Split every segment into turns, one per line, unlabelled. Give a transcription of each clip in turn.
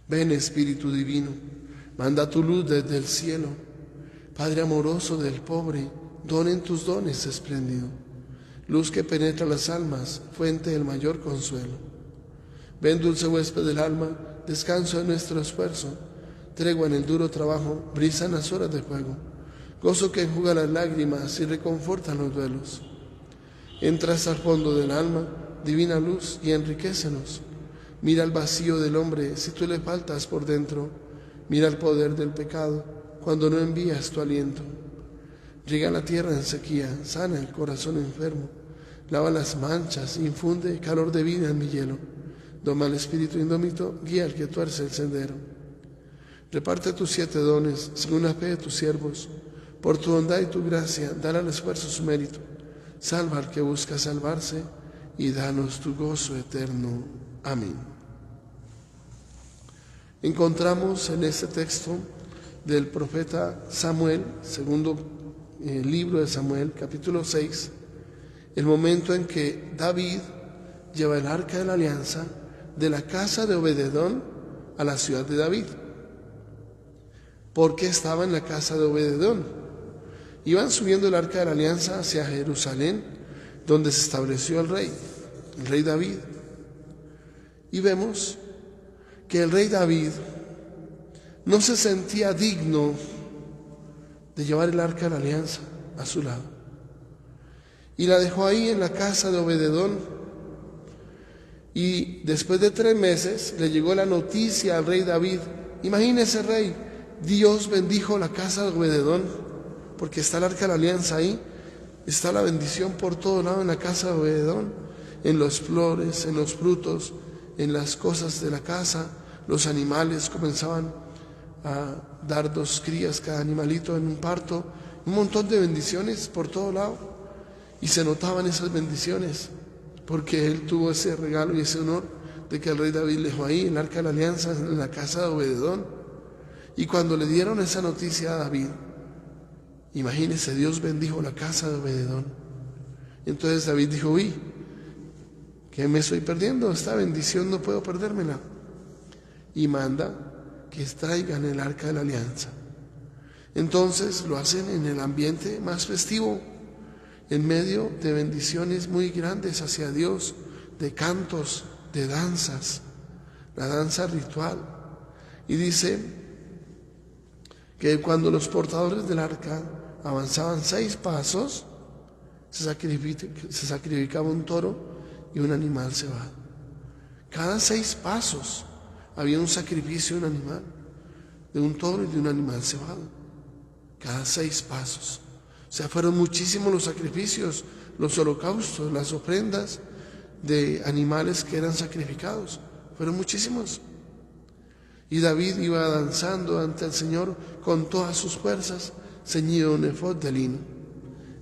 Ven Espíritu Divino, manda tu luz desde el cielo. Padre amoroso del pobre, donen tus dones espléndido. Luz que penetra las almas, fuente del mayor consuelo. Ven dulce huésped del alma, descanso de nuestro esfuerzo, tregua en el duro trabajo, brisa en las horas de fuego, gozo que enjuga las lágrimas y reconforta los duelos. Entras al fondo del alma, divina luz, y enriquécenos. Mira el vacío del hombre si tú le faltas por dentro. Mira el poder del pecado cuando no envías tu aliento. Riega la tierra en sequía, sana el corazón enfermo, lava las manchas, infunde calor de vida en mi hielo. Doma el espíritu indómito, guía al que tuerce el sendero. Reparte tus 7 dones según la fe de tus siervos. Por tu bondad y tu gracia, dale al esfuerzo su mérito. Salva al que busca salvarse y danos tu gozo eterno. Amén. Encontramos en este texto del profeta Samuel, segundo libro de Samuel, capítulo 6, el momento en que David lleva el arca de la alianza de la casa de Obededón a la ciudad de David. ¿Por qué estaba en la casa de Obededón? Iban subiendo el arca de la alianza hacia Jerusalén, donde se estableció el rey David. Y vemos que el rey David no se sentía digno de llevar el arca de la alianza a su lado. Y la dejó ahí en la casa de Obededón. Y después de 3 meses le llegó la noticia al rey David. Imagínese, rey, Dios bendijo la casa de Obededón, porque está el arca de la alianza ahí. Está la bendición por todo lado en la casa de Obededón, en las flores, en los frutos, en las cosas de la casa. Los animales comenzaban a dar 2 crías cada animalito en un parto, un montón de bendiciones por todo lado, y se notaban esas bendiciones porque él tuvo ese regalo y ese honor de que el rey David le dejó ahí el arca de la alianza en la casa de Obededón. Y cuando le dieron esa noticia a David, imagínese, Dios bendijo la casa de Obededón. Entonces David dijo: uy, ¿qué me estoy perdiendo? Esta bendición no puedo perdérmela. Y manda que traigan el arca de la alianza. Entonces lo hacen en el ambiente más festivo, en medio de bendiciones muy grandes hacia Dios, de cantos, de danzas, la danza ritual. Y dice que cuando los portadores del arca avanzaban 6 pasos, se sacrificaba un toro y un animal cebado. Cada 6 pasos había un sacrificio de un animal, de un toro y de un animal cebado. Cada 6 pasos. O sea, fueron muchísimos los sacrificios, los holocaustos, las ofrendas de animales que eran sacrificados. Fueron muchísimos. Y David iba danzando ante el Señor con todas sus fuerzas, ceñido un efod de lino.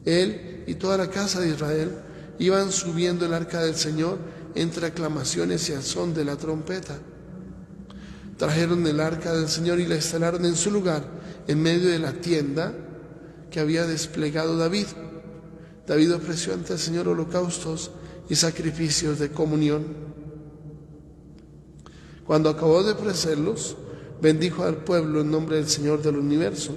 Él y toda la casa de Israel iban subiendo el arca del Señor entre aclamaciones y al son de la trompeta. Trajeron el arca del Señor y la instalaron en su lugar, en medio de la tienda que había desplegado David. David ofreció ante el Señor holocaustos y sacrificios de comunión. Cuando acabó de ofrecerlos, bendijo al pueblo en nombre del Señor del universo.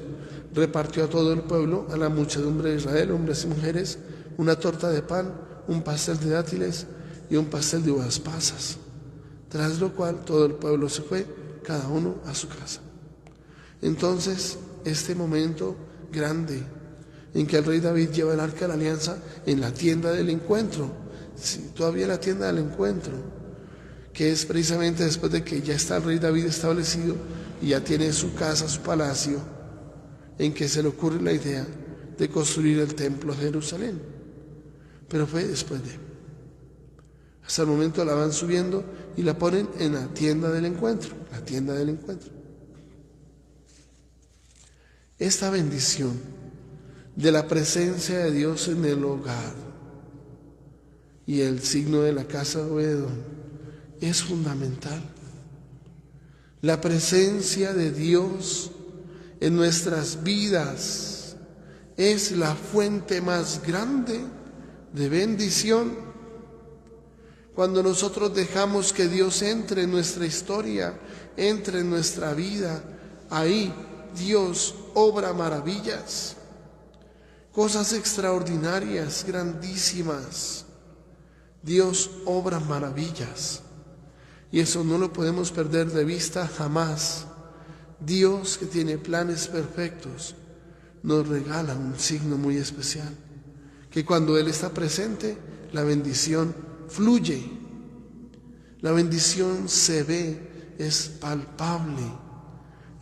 Repartió a todo el pueblo, a la muchedumbre de Israel, hombres y mujeres, una torta de pan, un pastel de dátiles y un pastel de uvas pasas. Tras lo cual todo el pueblo se fue, cada uno a su casa. Entonces, este momento grande en que el rey David lleva el arca de la alianza en la tienda del encuentro, sí, todavía la tienda del encuentro, que es precisamente después de que ya está el rey David establecido y ya tiene su casa, su palacio, en que se le ocurre la idea de construir el templo de Jerusalén. Pero fue después de. Hasta el momento la van subiendo y la ponen en la tienda del encuentro, la tienda del encuentro. Esta bendición de la presencia de Dios en el hogar y el signo de la casa de Obededón es fundamental. La presencia de Dios en nuestras vidas es la fuente más grande de bendición. Cuando nosotros dejamos que Dios entre en nuestra historia, entre en nuestra vida, ahí Dios obra maravillas, cosas extraordinarias, grandísimas. Dios obra maravillas. Y eso no lo podemos perder de vista jamás. Dios, que tiene planes perfectos, nos regala un signo muy especial, que cuando Él está presente, la bendición fluye. La bendición se ve, es palpable,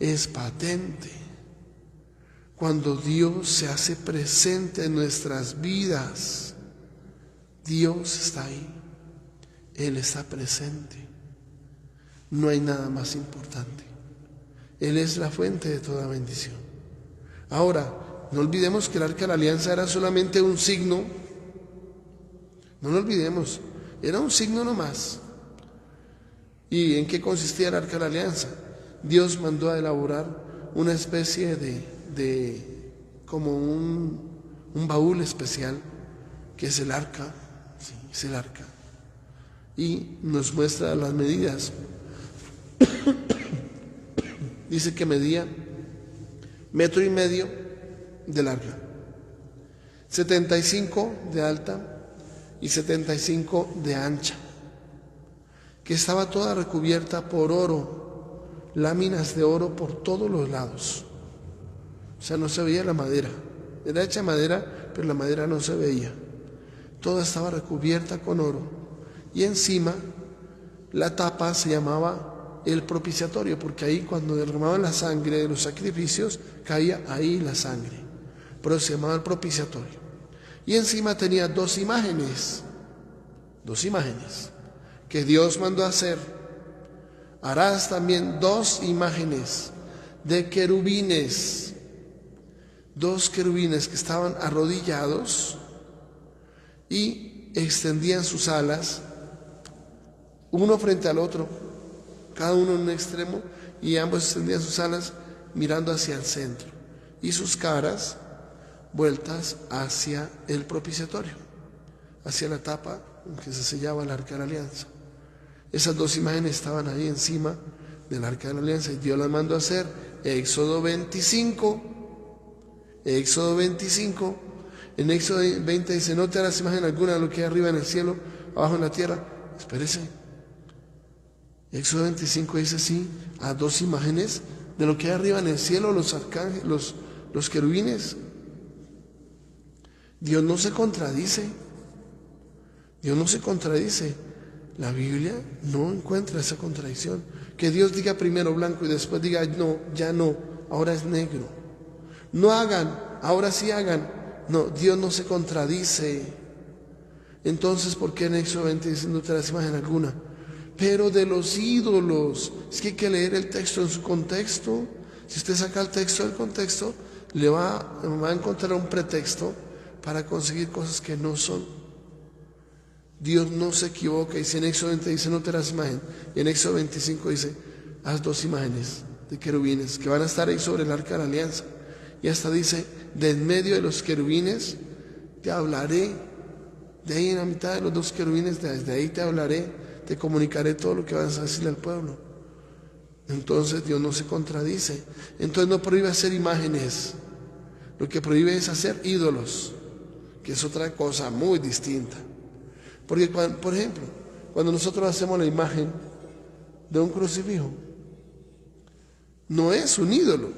es patente. Cuando Dios se hace presente en nuestras vidas, Dios está ahí, Él está presente. No hay nada más importante. Él es la fuente de toda bendición. Ahora, no olvidemos que el Arca de la Alianza era solamente un signo. No lo olvidemos, era un signo nomás. ¿Y en qué consistía el Arca de la Alianza? Dios mandó a elaborar una especie como un baúl especial, que es el arca, sí, es el arca. Y nos muestra las medidas. Dice que medía 1,5 metros de larga, 75 de alta y 75 de ancha, que estaba toda recubierta por oro, láminas de oro por todos los lados. O sea, no se veía la madera. Era hecha madera, pero la madera no se veía. Toda estaba recubierta con oro. Y encima, la tapa se llamaba el propiciatorio, porque ahí cuando derramaban la sangre de los sacrificios, caía ahí la sangre. Por eso se llamaba el propiciatorio. Y encima tenía dos imágenes, que Dios mandó a hacer. Harás también 2 imágenes de querubines, 2 querubines que estaban arrodillados y extendían sus alas, uno frente al otro, cada uno en un extremo, y ambos extendían sus alas mirando hacia el centro, y sus caras vueltas hacia el propiciatorio, hacia la tapa en que se sellaba el Arca de la Alianza. Esas 2 imágenes estaban ahí encima del Arca de la Alianza, y Dios las mandó a hacer. Éxodo 25. En Éxodo 20 dice: no te harás imagen alguna de lo que hay arriba en el cielo, abajo en la tierra. Espérese. Éxodo 25 dice: sí, a 2 imágenes de lo que hay arriba en el cielo, los arcángeles, los querubines. Dios no se contradice. La Biblia no encuentra esa contradicción. Que Dios diga primero blanco y después diga no, ya no, ahora es negro. No hagan, ahora sí hagan. No, Dios no se contradice. Entonces, ¿por qué en Éxodo 20 dice: no te harás imagen alguna? Pero de los ídolos, es que hay que leer el texto en su contexto. Si usted saca el texto del contexto, va a encontrar un pretexto para conseguir cosas que no son. Dios no se equivoca, y si en Éxodo 20 dice: no te harás imagen, y en Éxodo 25 dice: haz 2 imágenes de querubines que van a estar ahí sobre el Arca de la Alianza. Y hasta dice: de en medio de los querubines te hablaré. De ahí en la mitad de los 2 querubines, desde ahí te hablaré, te comunicaré todo lo que vas a decirle al pueblo. Entonces Dios no se contradice. Entonces no prohíbe hacer imágenes. Lo que prohíbe es hacer ídolos, que es otra cosa muy distinta. Porque, por ejemplo, cuando nosotros hacemos la imagen de un crucifijo, no es un ídolo,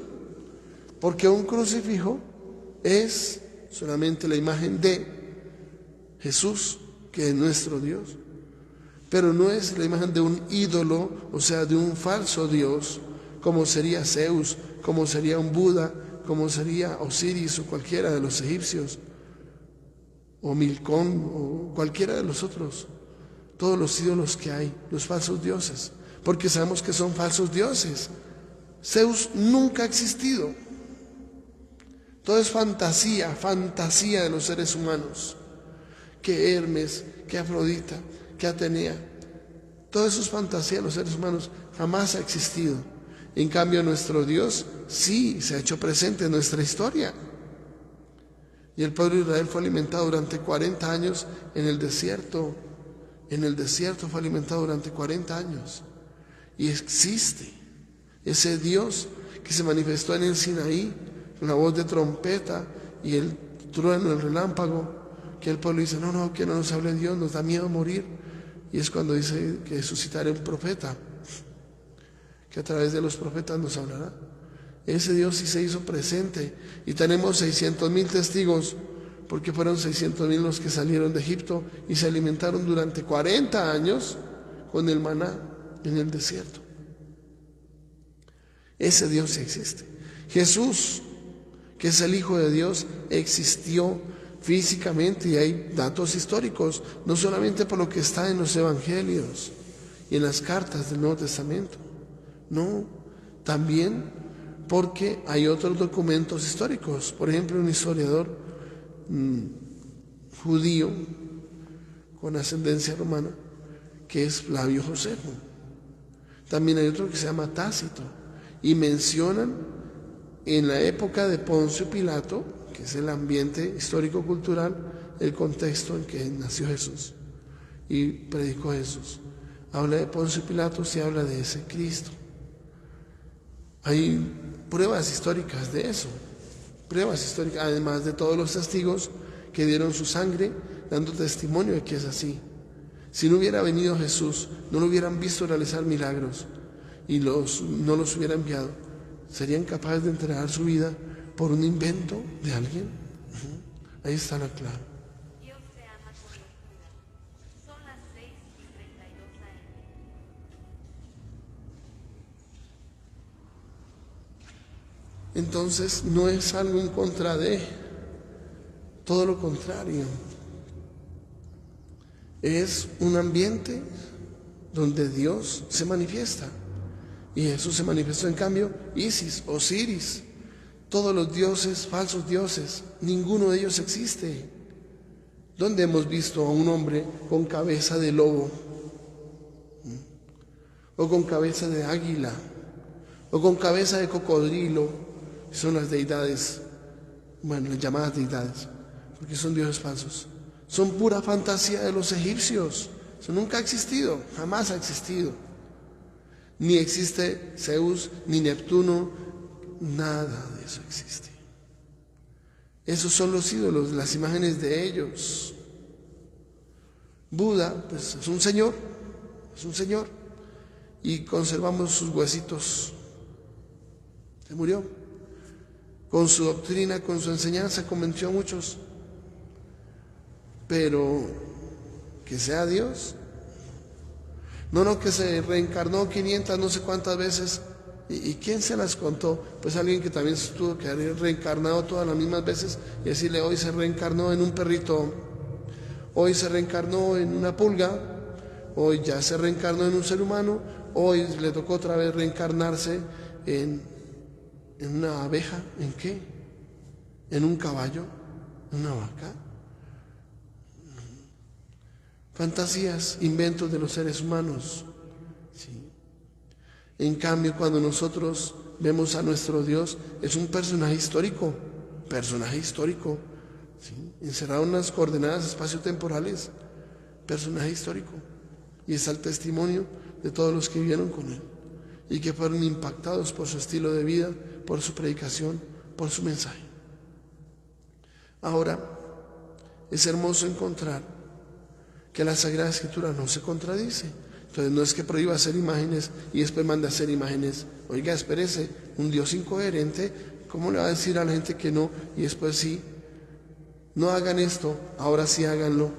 porque un crucifijo es solamente la imagen de Jesús, que es nuestro Dios, pero no es la imagen de un ídolo, o sea, de un falso Dios, como sería Zeus, como sería un Buda, como sería Osiris o cualquiera de los egipcios, o Milcón, o cualquiera de los otros, todos los ídolos que hay, los falsos dioses, porque sabemos que son falsos dioses. Zeus nunca ha existido. Todo es fantasía de los seres humanos. Que Hermes, que Afrodita, que Atenea, todo eso es fantasía de los seres humanos, jamás ha existido. En cambio, nuestro Dios sí se ha hecho presente en nuestra historia. Y el pueblo de Israel fue alimentado durante 40 años en el desierto. en el desierto fue alimentado durante 40 años. Y existe ese Dios que se manifestó en el Sinaí, con la voz de trompeta y el trueno, el relámpago, que el pueblo dice, no, que no nos hable Dios, nos da miedo morir. Y es cuando dice que suscitaré un profeta, que a través de los profetas nos hablará. Ese Dios sí se hizo presente, y tenemos 600,000 testigos, porque fueron 600,000 los que salieron de Egipto y se alimentaron durante 40 años con el maná en el desierto. Ese Dios sí existe. Jesús, que es el Hijo de Dios, existió físicamente, y hay datos históricos, no solamente por lo que está en los evangelios y en las cartas del Nuevo Testamento, no, también porque hay otros documentos históricos. Por ejemplo, un historiador judío con ascendencia romana, que es Flavio Josefo. También hay otro que se llama Tácito, y mencionan en la época de Poncio Pilato, que es el ambiente histórico-cultural, el contexto en que nació Jesús y predicó Jesús. Habla de Poncio Pilato, se habla de ese Cristo. Hay pruebas históricas de eso, pruebas históricas, además de todos los testigos que dieron su sangre dando testimonio de que es así. Si no hubiera venido Jesús, no lo hubieran visto realizar milagros y no los hubiera enviado, ¿serían capaces de entregar su vida por un invento de alguien? Ahí está la clave.
Dios te ama con locura. Son las 6:32 AM.
Entonces no es algo en contra de, todo lo contrario. Es un ambiente donde Dios se manifiesta. Y Jesús se manifestó, en cambio, Isis, Osiris, todos los dioses, falsos dioses, ninguno de ellos existe. ¿Dónde hemos visto a un hombre con cabeza de lobo? O con cabeza de águila, o con cabeza de cocodrilo? Son las deidades, bueno, las llamadas deidades, porque son dioses falsos. Son pura fantasía de los egipcios. Eso nunca ha existido, jamás ha existido. Ni existe Zeus, ni Neptuno, nada de eso existe. Esos son los ídolos, las imágenes de ellos. Buda, pues es un señor, y conservamos sus huesitos. Se murió. Con su doctrina, con su enseñanza, convenció a muchos. Pero que sea Dios. No, que se reencarnó 500 no sé cuántas veces. ¿Y quién se las contó? Pues alguien que también se tuvo que haber reencarnado todas las mismas veces y decirle, hoy se reencarnó en un perrito, hoy se reencarnó en una pulga, hoy ya se reencarnó en un ser humano, hoy le tocó otra vez reencarnarse en una abeja. ¿En qué? ¿En un caballo? ¿En una vaca? Fantasías, inventos de los seres humanos. ¿Sí? En cambio, cuando nosotros vemos a nuestro Dios, es un personaje histórico, ¿sí? Encerrado en unas coordenadas espaciotemporales, personaje histórico. Y está el testimonio de todos los que vivieron con Él y que fueron impactados por su estilo de vida, por su predicación, por su mensaje. Ahora, es hermoso encontrar que la Sagrada Escritura no se contradice. Entonces no es que prohíba hacer imágenes y después manda a hacer imágenes. Oiga, espérese, un Dios incoherente, ¿cómo le va a decir a la gente que no y después sí? No hagan esto, ahora sí háganlo.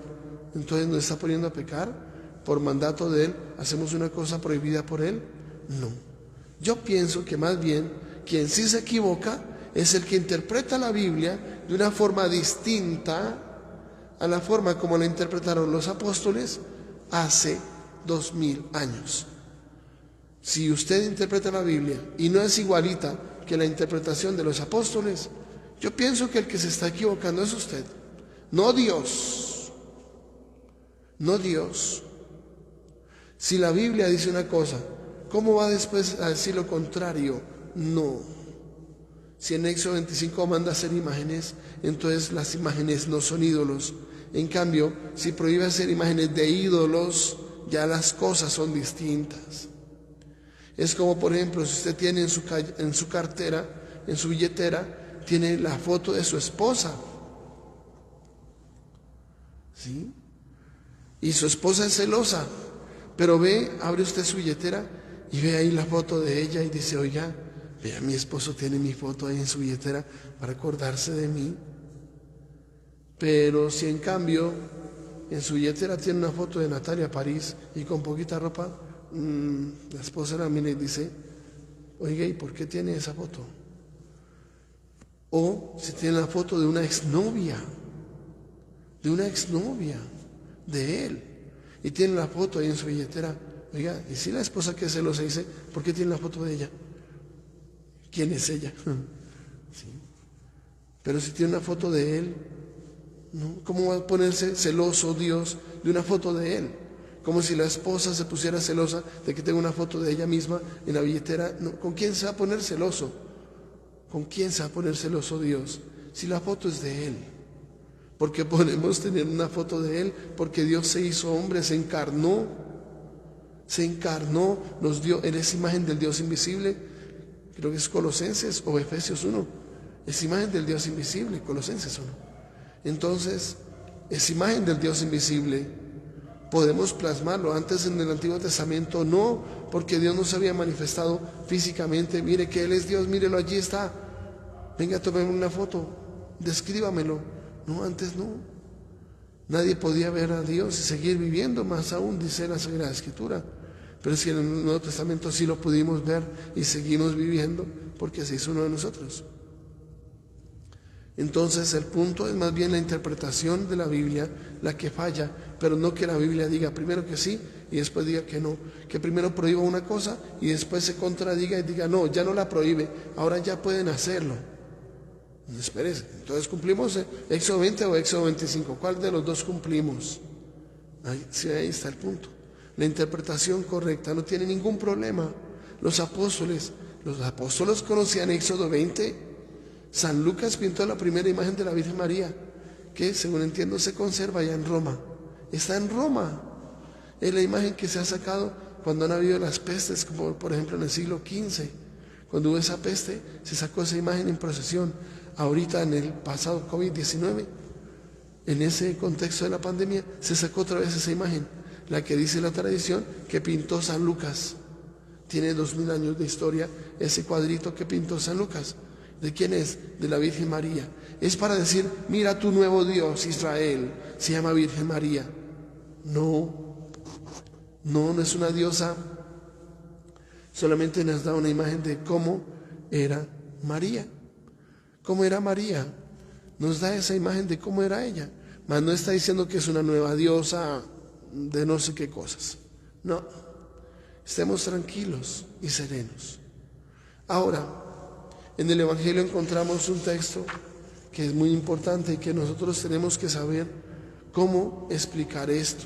Entonces ¿nos está poniendo a pecar? Por mandato de Él, ¿hacemos una cosa prohibida por Él? No. Yo pienso que más bien quien sí se equivoca es el que interpreta la Biblia de una forma distinta a la forma como la interpretaron los apóstoles hace 2000 años. Si usted interpreta la Biblia y no es igualita que la interpretación de los apóstoles, yo pienso que el que se está equivocando es usted, no Dios. No Dios. Si la Biblia dice una cosa, ¿cómo va después a decir lo contrario? No. Si en Éxodo 25 manda hacer imágenes, entonces las imágenes no son ídolos. En cambio, si prohíbe hacer imágenes de ídolos, ya las cosas son distintas. Es como, por ejemplo, si usted tiene en su cartera, en su billetera, tiene la foto de su esposa, ¿sí? Y su esposa es celosa, pero abre usted su billetera y ve ahí la foto de ella y dice, oiga, vea, mi esposo tiene mi foto ahí en su billetera para acordarse de mí. Pero si en cambio en su billetera tiene una foto de Natalia París y con poquita ropa, la esposa la mira y dice, oiga, ¿y por qué tiene esa foto? O si tiene la foto de una exnovia de él, y tiene la foto ahí en su billetera, oiga, y si la esposa que es celosa dice, ¿por qué tiene la foto de ella? ¿Quién es ella? ¿Sí? Pero si tiene una foto de él, ¿no? ¿Cómo va a ponerse celoso Dios de una foto de él? Como si la esposa se pusiera celosa de que tenga una foto de ella misma en la billetera. No, ¿con quién se va a poner celoso? ¿Con quién se va a poner celoso Dios? Si la foto es de él. Porque podemos tener una foto de él, porque Dios se hizo hombre, se encarnó, nos dio, él es imagen del Dios invisible. Creo que es Colosenses o Efesios 1. Es imagen del Dios invisible, Colosenses 1. Entonces, es imagen del Dios invisible. Podemos plasmarlo. Antes en el Antiguo Testamento no, porque Dios no se había manifestado físicamente. Mire que Él es Dios, mírelo, allí está. Venga, tómeme una foto, descríbamelo. No, antes no. Nadie podía ver a Dios y seguir viviendo, más aún, dice la Sagrada Escritura. Pero es que en el Nuevo Testamento sí lo pudimos ver y seguimos viviendo porque se hizo uno de nosotros. Entonces el punto es más bien la interpretación de la Biblia la que falla, pero no que la Biblia diga primero que sí y después diga que no, que primero prohíba una cosa y después se contradiga y diga no, ya no la prohíbe, ahora ya pueden hacerlo. No, espérese, entonces cumplimos Éxodo 20 o Éxodo 25, ¿cuál de los dos cumplimos? Sí, ahí está el punto. La interpretación correcta no tiene ningún problema. Los apóstoles conocían Éxodo 20. San Lucas pintó la primera imagen de la Virgen María, que según entiendo se conserva allá en Roma. Está en Roma. Es la imagen que se ha sacado cuando han habido las pestes, como por ejemplo en el siglo XV. Cuando hubo esa peste, se sacó esa imagen en procesión. Ahorita en el pasado COVID-19, en ese contexto de la pandemia, se sacó otra vez esa imagen, la que dice la tradición que pintó San Lucas. Tiene 2000 años de historia ese cuadrito que pintó San Lucas. ¿De quién es? De la Virgen María. Es para decir, mira tu nuevo Dios, Israel, se llama Virgen María. No es una diosa. Solamente nos da una imagen de cómo era María. ¿Cómo era María? Nos da esa imagen de cómo era ella. Mas no está diciendo que es una nueva diosa de no sé qué cosas. No. Estemos tranquilos y serenos. Ahora, en el Evangelio encontramos un texto que es muy importante y que nosotros tenemos que saber cómo explicar esto.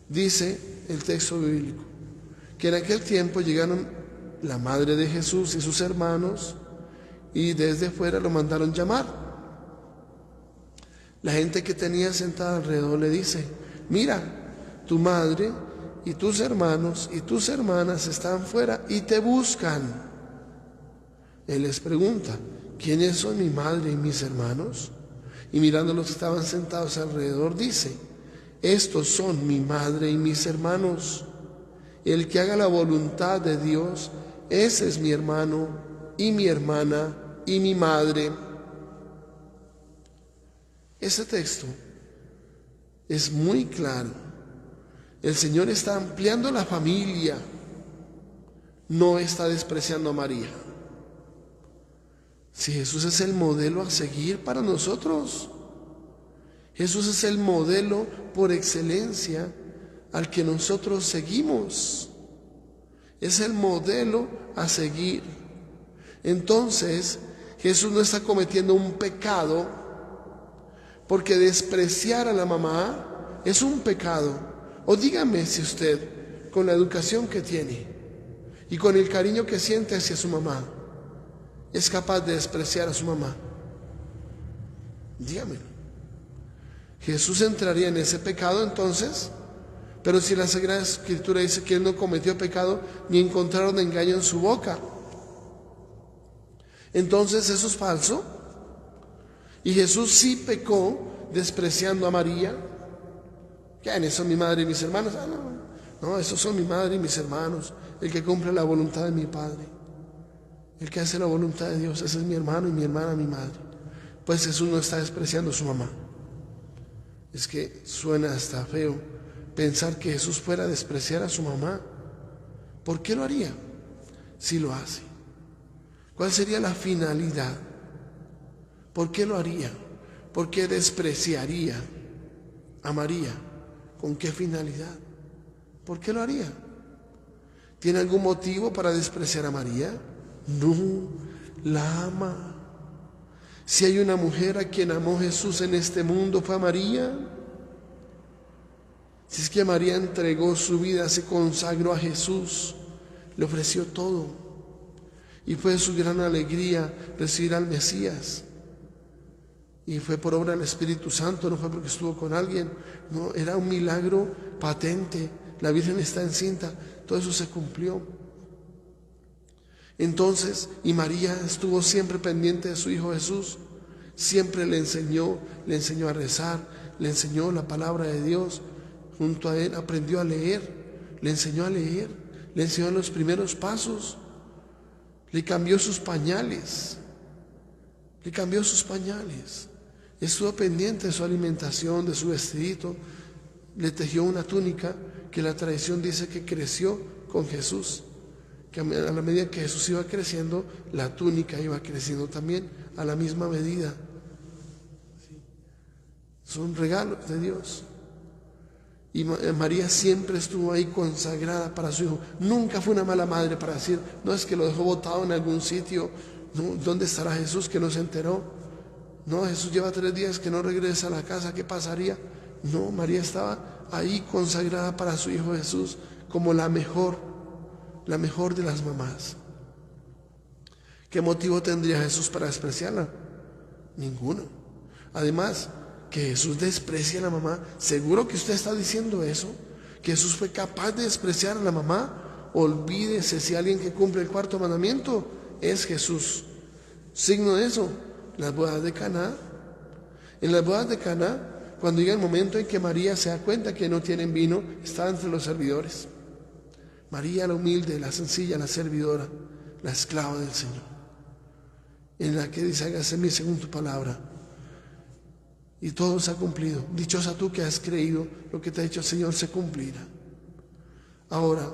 Dice el texto bíblico que en aquel tiempo llegaron la madre de Jesús y sus hermanos y desde fuera lo mandaron llamar. La gente que tenía sentada alrededor le dice, mira, tu madre y tus hermanos y tus hermanas están fuera y te buscan. Él les pregunta, ¿quiénes son mi madre y mis hermanos? Y mirando a los que estaban sentados alrededor, dice, estos son mi madre y mis hermanos. El que haga la voluntad de Dios, ese es mi hermano y mi hermana y mi madre. Ese texto es muy claro. El Señor está ampliando la familia, no está despreciando a María. Si Jesús es el modelo a seguir para nosotros, Jesús es el modelo por excelencia al que nosotros seguimos. Es el modelo a seguir. Entonces, Jesús no está cometiendo un pecado, porque despreciar a la mamá es un pecado. O dígame si usted, con la educación que tiene y con el cariño que siente hacia su mamá, es capaz de despreciar a su mamá. Dígamelo. Jesús entraría en ese pecado entonces. Pero si la Sagrada Escritura dice que Él no cometió pecado, ni encontraron engaño en su boca, entonces eso es falso. Y Jesús sí pecó despreciando a María. ¿Quiénes son mi madre y mis hermanos? No, esos son mi madre y mis hermanos. El que cumple la voluntad de mi Padre, el que hace la voluntad de Dios, ese es mi hermano y mi hermana, mi madre. Pues Jesús no está despreciando a su mamá. Es que suena hasta feo pensar que Jesús fuera a despreciar a su mamá. ¿Por qué lo haría si lo hace? ¿Cuál sería la finalidad? ¿Por qué lo haría? ¿Por qué despreciaría a María? ¿Con qué finalidad? ¿Por qué lo haría? ¿Tiene algún motivo para despreciar a María? No, la ama. Si hay una mujer a quien amó Jesús en este mundo, fue a María. Si es que María entregó su vida, se consagró a Jesús, le ofreció todo. Y fue su gran alegría recibir al Mesías. Y fue por obra del Espíritu Santo, no fue porque estuvo con alguien. No, era un milagro patente. La Virgen está encinta, todo eso se cumplió. Entonces, y María estuvo siempre pendiente de su Hijo Jesús. Siempre le enseñó a rezar, le enseñó la palabra de Dios. Junto a Él aprendió a leer, le enseñó a leer, le enseñó los primeros pasos, le cambió sus pañales, estuvo pendiente de su alimentación, de su vestidito, le tejió una túnica que la tradición dice que creció con Jesús, que a la medida que Jesús iba creciendo, la túnica iba creciendo también a la misma medida. Son regalos de Dios. Y María siempre estuvo ahí consagrada para su hijo. Nunca fue una mala madre para decir, no es que lo dejó botado en algún sitio. No, ¿dónde estará Jesús que no se enteró? No, Jesús lleva 3 días que no regresa a la casa, ¿qué pasaría? No, María estaba ahí consagrada para su hijo Jesús como la mejor de las mamás. ¿Qué motivo tendría Jesús para despreciarla? Ninguno. Además, que Jesús desprecia a la mamá. ¿Seguro que usted está diciendo eso? ¿Que Jesús fue capaz de despreciar a la mamá? Olvídese, si alguien que cumple el 4.º mandamiento es Jesús. Signo de eso, las bodas de Caná. En las bodas de Caná, cuando llega el momento en que María se da cuenta que no tienen vino, está entre los servidores. María, la humilde, la sencilla, la servidora, la esclava del Señor, en la que dice, hágase en mí según tu palabra. Y todo se ha cumplido. Dichosa tú que has creído, lo que te ha dicho el Señor se cumplirá. Ahora,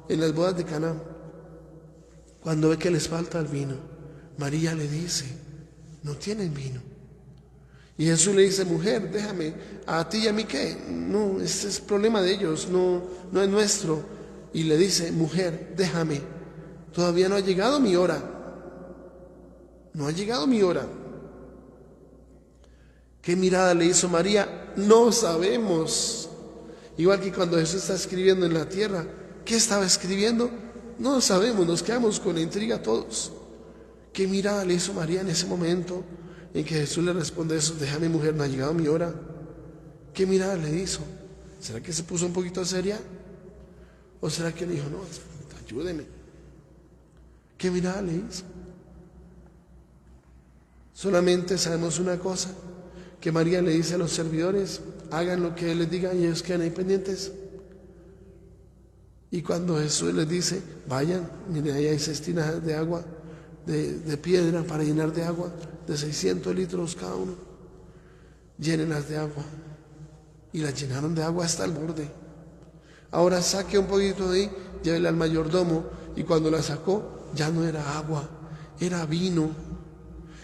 en las bodas de Caná, cuando ve que les falta el vino, María le dice, no tienen vino. Y Jesús le dice, mujer, déjame, ¿a ti y a mí qué? No, ese es problema de ellos, no es nuestro. Y le dice, mujer, déjame, todavía no ha llegado mi hora. No ha llegado mi hora. ¿Qué mirada le hizo María? No sabemos. Igual que cuando Jesús está escribiendo en la tierra, ¿qué estaba escribiendo? No sabemos, nos quedamos con la intriga todos. ¿Qué mirada le hizo María en ese momento en que Jesús le responde eso? Déjame, mujer, no ha llegado mi hora. ¿Qué mirada le hizo? ¿Será que se puso un poquito seria? ¿O será que le dijo, no, ayúdeme? ¿Qué mirada le hizo? Solamente sabemos una cosa, que María le dice a los servidores, hagan lo que Él les diga y ellos quedan ahí pendientes. Y cuando Jesús les dice, vayan, miren, ahí hay 6 tinajas de agua, de piedra para llenar de agua, de 600 litros cada uno, llénenlas de agua. Y las llenaron de agua hasta el borde. Ahora saque un poquito de ahí, llévela al mayordomo, y cuando la sacó, ya no era agua, era vino.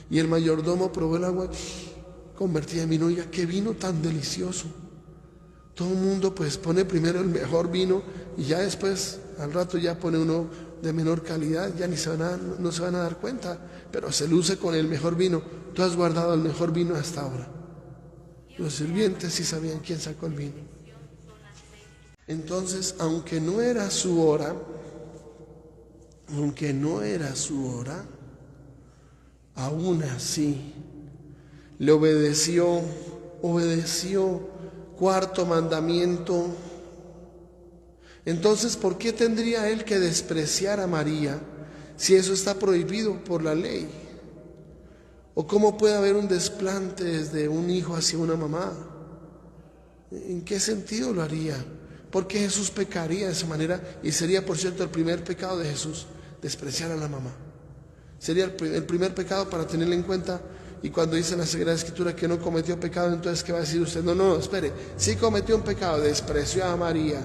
Y el mayordomo probó el agua convertida en vino. Oiga, qué vino tan delicioso. Todo el mundo pues pone primero el mejor vino y ya después al rato ya pone uno de menor calidad, ya no se van a dar cuenta, pero se luce con el mejor vino. Tú has guardado el mejor vino hasta ahora. Los sirvientes sí sabían quién sacó el vino. Entonces, aunque no era su hora, aún así le obedeció obedeció. Cuarto mandamiento. Entonces, ¿por qué tendría él que despreciar a María si eso está prohibido por la ley? ¿O cómo puede haber un desplante desde un hijo hacia una mamá? ¿En qué sentido lo haría? ¿Por qué Jesús pecaría de esa manera? Y sería, por cierto, el primer pecado de Jesús, despreciar a la mamá. Sería el primer pecado para tenerlo en cuenta. Y cuando dice la Sagrada Escritura que no cometió pecado, entonces ¿qué va a decir usted? No, espere, sí cometió un pecado, despreció a María.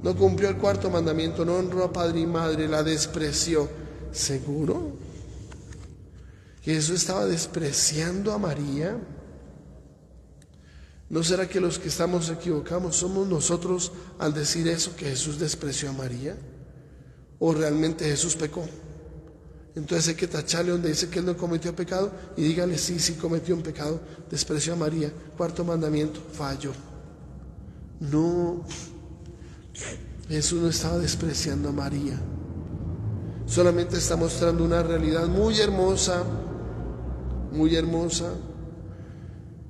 No cumplió el cuarto mandamiento, no honró a padre y madre, la despreció. ¿Seguro? ¿Que Jesús estaba despreciando a María? ¿No será que los que estamos equivocados somos nosotros al decir eso, que Jesús despreció a María? ¿O realmente Jesús pecó? Entonces hay que tacharle donde dice que él no cometió pecado y dígale sí cometió un pecado, despreció a María. Cuarto mandamiento, falló. No, Jesús no estaba despreciando a María. Solamente está mostrando una realidad muy hermosa,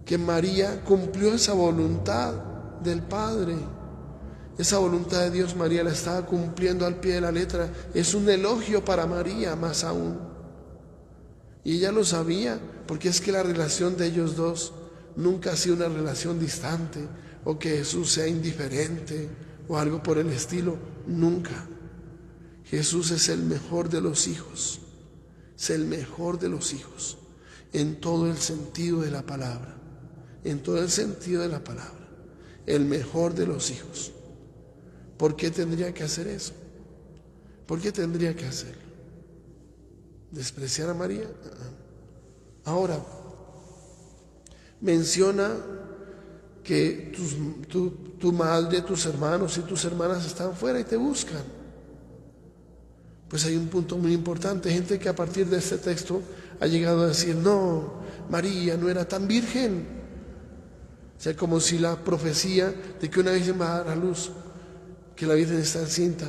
que María cumplió esa voluntad del Padre. Esa voluntad de Dios, María la estaba cumpliendo al pie de la letra. Es un elogio para María, más aún. Y ella lo sabía, porque es que la relación de ellos dos nunca ha sido una relación distante, o que Jesús sea indiferente, o algo por el estilo. Nunca. Jesús es el mejor de los hijos. Es el mejor de los hijos, en todo el sentido de la palabra. En todo el sentido de la palabra. El mejor de los hijos. ¿Por qué tendría que hacer eso? ¿Por qué tendría que hacerlo? ¿Despreciar a María? Ahora, menciona que tu madre, tus hermanos y tus hermanas están fuera y te buscan. Pues hay un punto muy importante. Gente que a partir de este texto ha llegado a decir, no, María no era tan virgen. O sea, como si la profecía de que una virgen va a dar a luz, que la Virgen está encinta,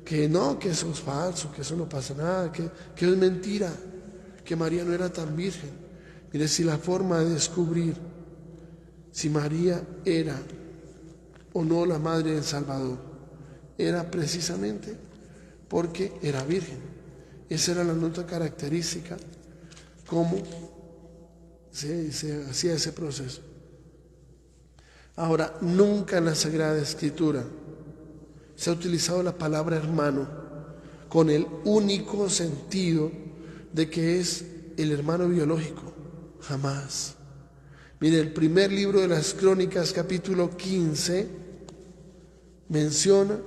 que no, que eso es falso, que eso no pasa nada, que es mentira, que María no era tan virgen. Mire, si la forma de descubrir si María era o no la madre del Salvador era precisamente porque era virgen. Esa era la nota característica, cómo se hacía ese proceso. Ahora, nunca en la Sagrada Escritura se ha utilizado la palabra hermano con el único sentido de que es el hermano biológico. Jamás. Mire, el primer libro de las Crónicas, capítulo 15, menciona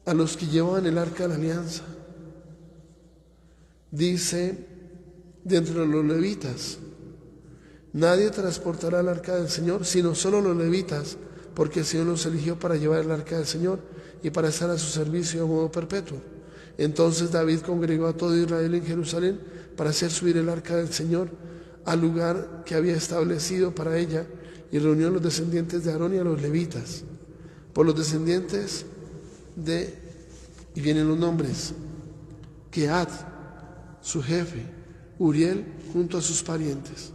a los que llevaban el arca de la alianza. Dice, de entre los levitas, nadie transportará el arca del Señor, sino solo los levitas, porque el Señor los eligió para llevar el arca del Señor y para estar a su servicio de modo perpetuo. Entonces David congregó a todo Israel en Jerusalén para hacer subir el arca del Señor al lugar que había establecido para ella, y reunió a los descendientes de Aarón y a los levitas. Por los descendientes y vienen los nombres: Kehat, su jefe; Uriel, junto a sus parientes.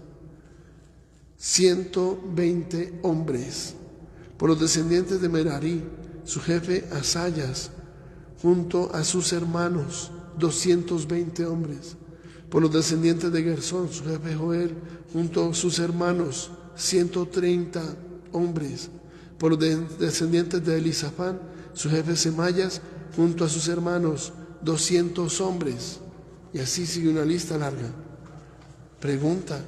120 hombres. Por los descendientes de Merari, su jefe Asayas, junto a sus hermanos, 220 hombres. Por los descendientes de Gersón, su jefe Joel, junto a sus hermanos, 130 hombres. Por los descendientes de Elisafán, su jefe Semayas, junto a sus hermanos, 200 hombres. Y así sigue una lista larga. Pregunta: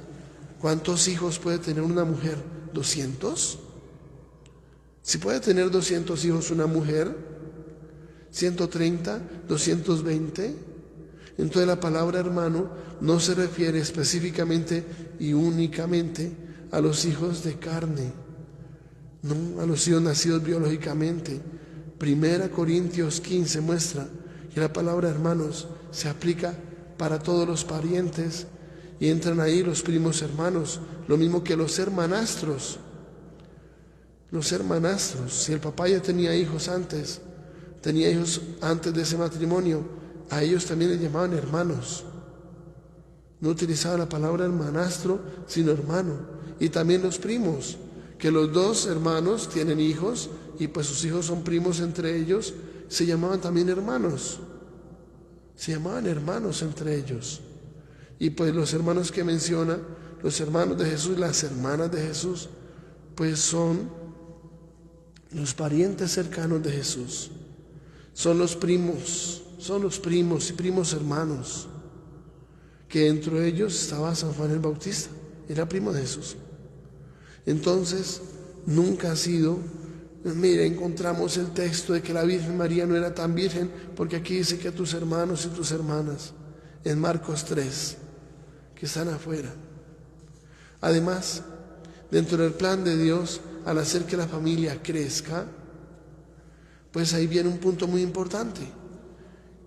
¿cuántos hijos puede tener una mujer? ¿200? Si puede tener 200 hijos una mujer, 130, 220. Entonces la palabra hermano no se refiere específicamente y únicamente a los hijos de carne, no a los hijos nacidos biológicamente. 1 Corintios 15 muestra que la palabra hermanos se aplica para todos los parientes, y entran ahí los primos hermanos, lo mismo que los hermanastros. Los hermanastros, si el papá ya tenía hijos antes de ese matrimonio, a ellos también les llamaban hermanos. No utilizaba la palabra hermanastro, sino hermano. Y también los primos, que los dos hermanos tienen hijos y pues sus hijos son primos entre ellos, se llamaban también hermanos. Se llamaban hermanos entre ellos. Y pues los hermanos que menciona, los hermanos de Jesús, las hermanas de Jesús, pues son los parientes cercanos de Jesús. Son los primos y primos hermanos, que entre ellos estaba San Juan el Bautista, era primo de Jesús. Entonces, nunca ha sido, mire, encontramos el texto de que la Virgen María no era tan virgen, porque aquí dice que tus hermanos y tus hermanas, en Marcos 3, que están afuera. Además, dentro del plan de Dios, al hacer que la familia crezca, pues ahí viene un punto muy importante,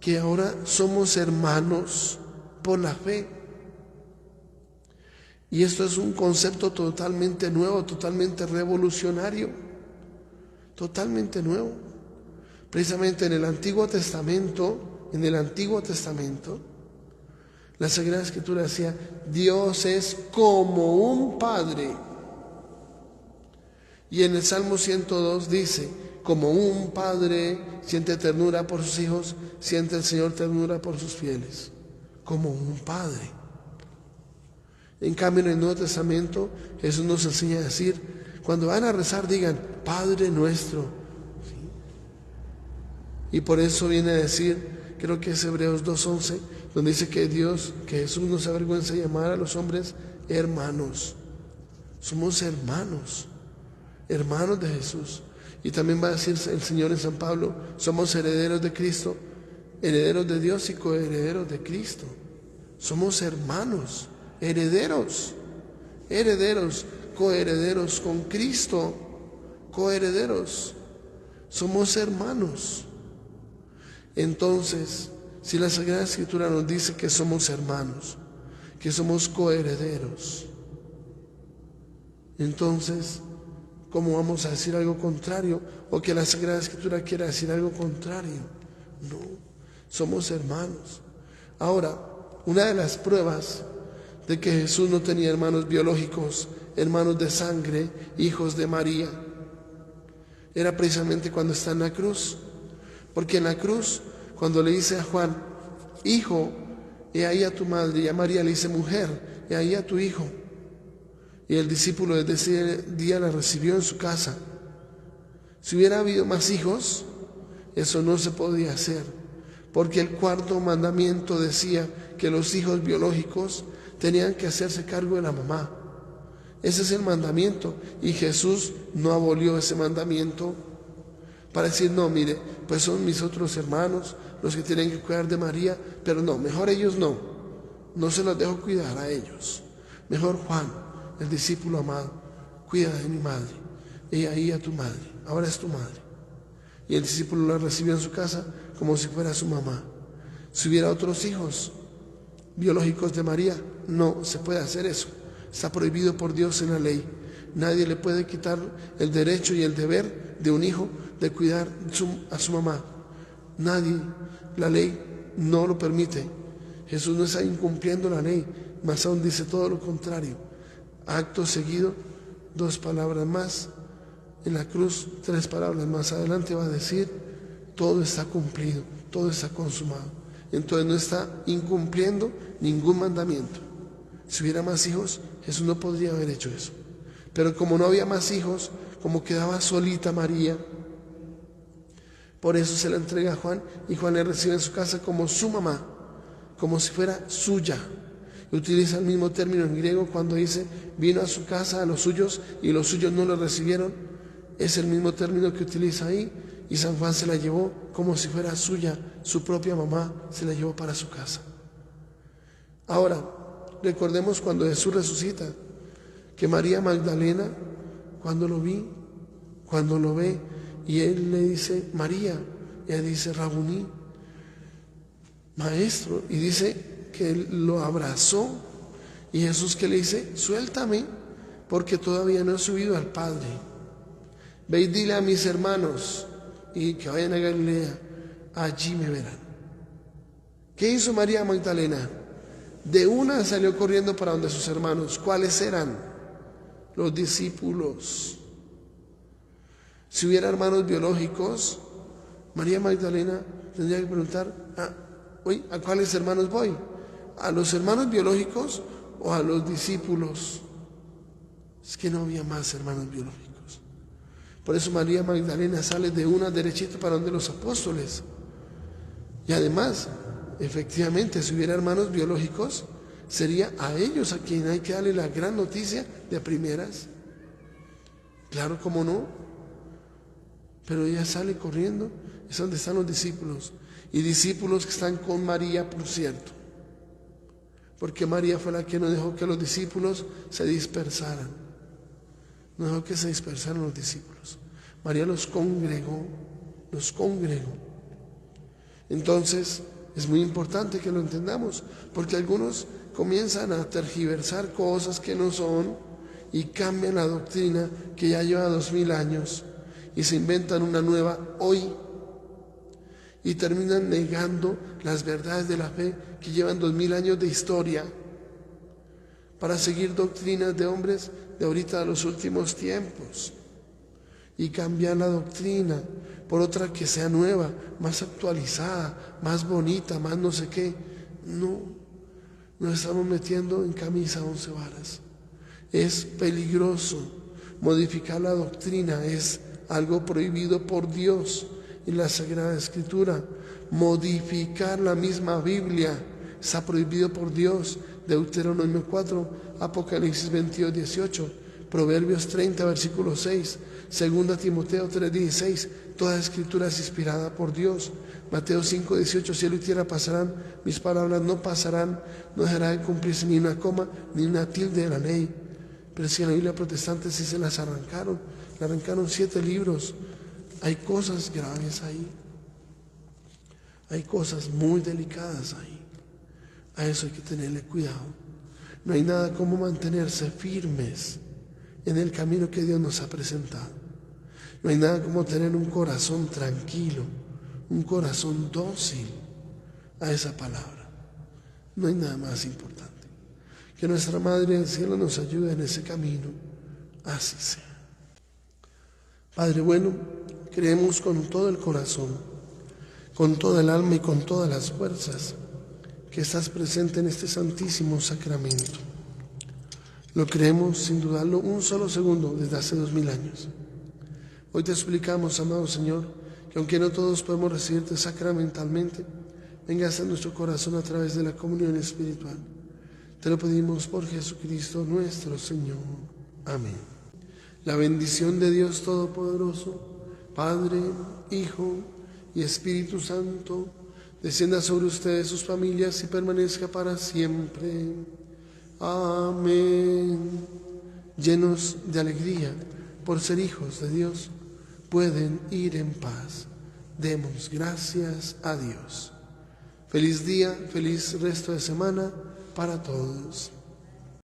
que ahora somos hermanos por la fe. Y esto es un concepto totalmente nuevo, totalmente revolucionario, totalmente nuevo. Precisamente en el Antiguo Testamento, la Sagrada Escritura decía, Dios es como un padre. Y en el Salmo 102 dice, como un padre siente ternura por sus hijos, siente el Señor ternura por sus fieles. Como un padre. En cambio, en el Nuevo Testamento, Jesús nos enseña a decir, cuando van a rezar, digan, Padre nuestro. ¿Sí? Y por eso viene a decir, creo que es Hebreos 2:11, donde dice que Jesús no se avergüenza de llamar a los hombres hermanos. Somos hermanos de Jesús. Y también va a decir el Señor en San Pablo, somos herederos de Cristo, herederos de Dios y coherederos de Cristo. Somos hermanos, herederos, coherederos con Cristo, coherederos. Somos hermanos. Entonces, si la Sagrada Escritura nos dice que somos hermanos, que somos coherederos, entonces, ¿cómo vamos a decir algo contrario? O que la Sagrada Escritura quiera decir algo contrario. No, somos hermanos. Ahora, una de las pruebas de que Jesús no tenía hermanos biológicos, hermanos de sangre, hijos de María, era precisamente cuando está en la cruz. Porque en la cruz, cuando le dice a Juan, hijo, he ahí a tu madre, y a María le dice, mujer, he ahí a tu hijo. Y el discípulo desde ese día la recibió en su casa. Si hubiera habido más hijos, eso no se podía hacer, porque el cuarto mandamiento decía que los hijos biológicos tenían que hacerse cargo de la mamá. Ese es el mandamiento, y Jesús no abolió ese mandamiento para decir, no, mire, pues son mis otros hermanos los que tienen que cuidar de María, pero no, mejor ellos no se los dejo cuidar a ellos. Mejor Juan, el discípulo amado, cuida de mi madre, y ahí a tu madre, ahora es tu madre. Y el discípulo la recibió en su casa como si fuera su mamá. Si hubiera otros hijos biológicos de María, no se puede hacer eso. Está prohibido por Dios en la ley. Nadie le puede quitar el derecho y el deber de un hijo de cuidar a su mamá. Nadie, la ley no lo permite. Jesús no está incumpliendo la ley, más aún dice todo lo contrario. Acto seguido, 2 palabras más. En la cruz, 3 palabras más adelante va a decir, todo está cumplido, todo está consumado. Entonces no está incumpliendo ningún mandamiento. Si hubiera más hijos, Jesús no podría haber hecho eso. Pero como no había más hijos, como quedaba solita María, por eso se la entrega a Juan, y Juan le recibe en su casa como su mamá, como si fuera suya. Utiliza el mismo término en griego cuando dice, vino a su casa a los suyos y los suyos no lo recibieron. Es el mismo término que utiliza ahí, y San Juan se la llevó como si fuera suya, su propia mamá se la llevó para su casa. Ahora, recordemos cuando Jesús resucita, que María Magdalena, cuando lo ve, y él le dice, María, y ella dice, Rabuní, maestro, y dice que él lo abrazó, y Jesús que le dice, suéltame, porque todavía no he subido al Padre. Ve y dile a mis hermanos, y que vayan a Galilea, allí me verán. ¿Qué hizo María Magdalena? De una salió corriendo para donde sus hermanos. ¿Cuáles eran? Los discípulos. Si hubiera hermanos biológicos, María Magdalena tendría que preguntar, ¿a cuáles hermanos voy? ¿A los hermanos biológicos o a los discípulos? Es que no había más hermanos biológicos. Por eso María Magdalena sale de una derechita para donde los apóstoles. Y además, efectivamente, si hubiera hermanos biológicos, sería a ellos a quien hay que darle la gran noticia de primeras. Claro, cómo no. Pero ella sale corriendo, es donde están los discípulos. Y discípulos que están con María, por cierto. Porque María fue la que no dejó que los discípulos se dispersaran. No dejó que se dispersaran los discípulos. María los congregó. Entonces, es muy importante que lo entendamos, porque algunos comienzan a tergiversar cosas que no son y cambian la doctrina que ya lleva 2000 años y se inventan una nueva hoy y terminan negando las verdades de la fe que llevan 2000 años de historia para seguir doctrinas de hombres de ahorita de los últimos tiempos y cambiar la doctrina por otra que sea nueva, más actualizada, más bonita, más no sé qué. No, nos estamos metiendo en camisa 11 varas. Es peligroso. Modificar la doctrina es algo prohibido por Dios en la Sagrada Escritura. Modificar la misma Biblia está prohibido por Dios. Deuteronomio 4, Apocalipsis 22, 18, Proverbios 30, versículo 6, 2 Timoteo 3, 16, toda escritura es inspirada por Dios. Mateo 5, 18, cielo y tierra pasarán, mis palabras no pasarán, no dejará de cumplirse ni una coma ni una tilde de la ley. Pero si en la Biblia protestante sí se las arrancaron, le arrancaron 7 libros. Hay cosas graves ahí, hay cosas muy delicadas ahí. A eso hay que tenerle cuidado. No hay nada como mantenerse firmes en el camino que Dios nos ha presentado. No hay nada como tener un corazón tranquilo, un corazón dócil a esa palabra. No hay nada más importante. Que nuestra Madre del Cielo nos ayude en ese camino. Así sea. Padre bueno, creemos con todo el corazón, con toda el alma y con todas las fuerzas que estás presente en este santísimo sacramento. Lo creemos sin dudarlo un solo segundo desde hace 2000 años. Hoy te suplicamos, amado Señor, que aunque no todos podemos recibirte sacramentalmente, vengas a nuestro corazón a través de la comunión espiritual. Te lo pedimos por Jesucristo nuestro Señor. Amén. La bendición de Dios Todopoderoso, Padre, Hijo y Espíritu Santo, descienda sobre ustedes, sus familias, y permanezca para siempre. Amén. Llenos de alegría por ser hijos de Dios, pueden ir en paz. Demos gracias a Dios. Feliz día, feliz resto de semana para todos.